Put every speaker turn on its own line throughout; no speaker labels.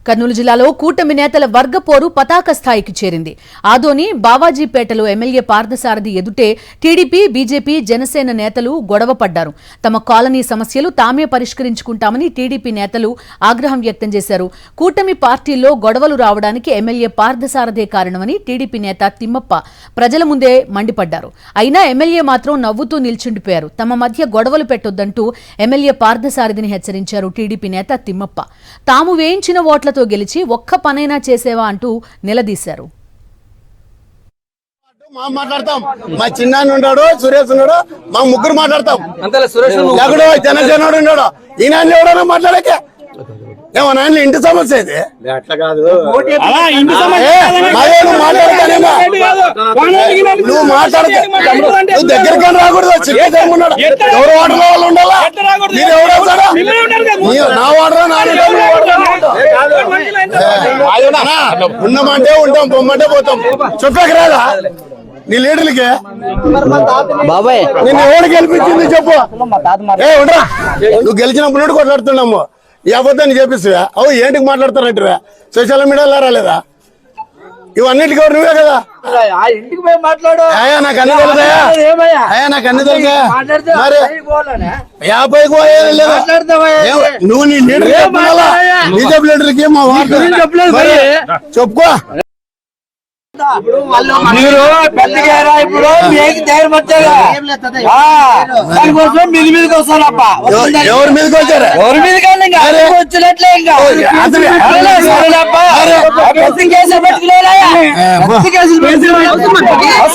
కర్నూలు జిల్లాలో కూటమి నేతల వర్గపోరు పతాక స్థాయికి చేరింది. ఆదోని బావాజీపేటలో ఎమ్మెల్యే పార్థసారథి ఎదుటే టీడీపీ, బీజేపీ, జనసేన నేతలు గొడవ పడ్డారు. తమ కాలనీ సమస్యలు తామే పరిష్కరించుకుంటామని టీడీపీ నేతలు ఆగ్రహం వ్యక్తం చేశారు. కూటమి పార్టీల్లో గొడవలు రావడానికి ఎమ్మెల్యే పార్థసారథే కారణమని టీడీపీ నేత తిమ్మప్ప ప్రజల ముందే మండిపడ్డారు. అయినా ఎమ్మెల్యే మాత్రం నవ్వుతూ నిల్చుండిపోయారు. తమ మధ్య గొడవలు పెట్టొద్దంటూ ఎమ్మెల్యే పార్థసారథిని హెచ్చరించారు టీడీపీ నేత తిమ్మప్ప. తాము వేయించిన ఓట్లతో గెలిచి ఒక్క పనైనా చేసేవా అంటూ నిలదీశారు.
మాట్లాడతాం, మా చిన్నాన్ని ఉన్నాడు, సురేష్ ఉన్నాడు, మా ముగ్గురు మాట్లాడతాం. జనసేన ఉన్నాడు, ఈయన ఎవడన్నా మాట్లాడకే ఏమన్నా ఇంటి సమస్య ఇది
అట్లా కాదు.
నువ్వు మాట్లాడితే నువ్వు దగ్గరికి రాకూడదు. చిక్కున్నాడు ఎవరు వాటర్ వాళ్ళు ఉండాలా, మీరు ఎవరు వస్తాడా? నా వాడరా ఉన్నామంటే ఉంటాం, పొమ్మంటే పోతాం. చెప్పాక రాదా నీ లీడర్లకి?
బాబాయ్
నిన్ను ఎవరు గెలిపించింది చెప్పు. ఉండరా, నువ్వు గెలిచినప్పుడు కొట్లాడుతున్నాము. ఈ అబద్ధాన్ని చెప్పిస్తువా? అవు ఏంటికి మాట్లాడతారంటే సోషల్ మీడియాలో రాలేదా? ఇవన్నిటికీ ఎవరు నువ్వే కదా.
ఇంటికి పోయి మాట్లాడు.
నాకు అన్ని తెలుసా, నాకు అన్ని తెలుసా. మరి 50కి పోయేది లేదా? నువ్వు నీ లీడర్ చెప్పాలా? బీజేపీ లీడర్కి మా వార్త చెప్పుకో.
మీరు పెద్దగారా ఇప్పుడు ధైర్యం వచ్చారా? దానికోసం మీద మీదకి వస్తారప్ప.
ఎవరి మీదకి వచ్చారా?
ఎవరి మీద వచ్చినట్లే ఇంకా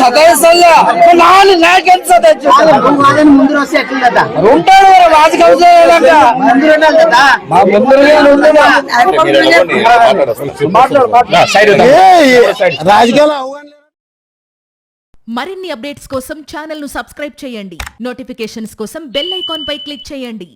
సతాయిస్తా నాకెంత సతాయి ఉంటాడు
రాజకీయాలు.
మరిన్ని అప్డేట్స్ కోసం ఛానల్ ను సబ్స్క్రైబ్ చేయండి. నోటిఫికేషన్స్ కోసం బెల్ ఐకాన్ పై క్లిక్ చేయండి.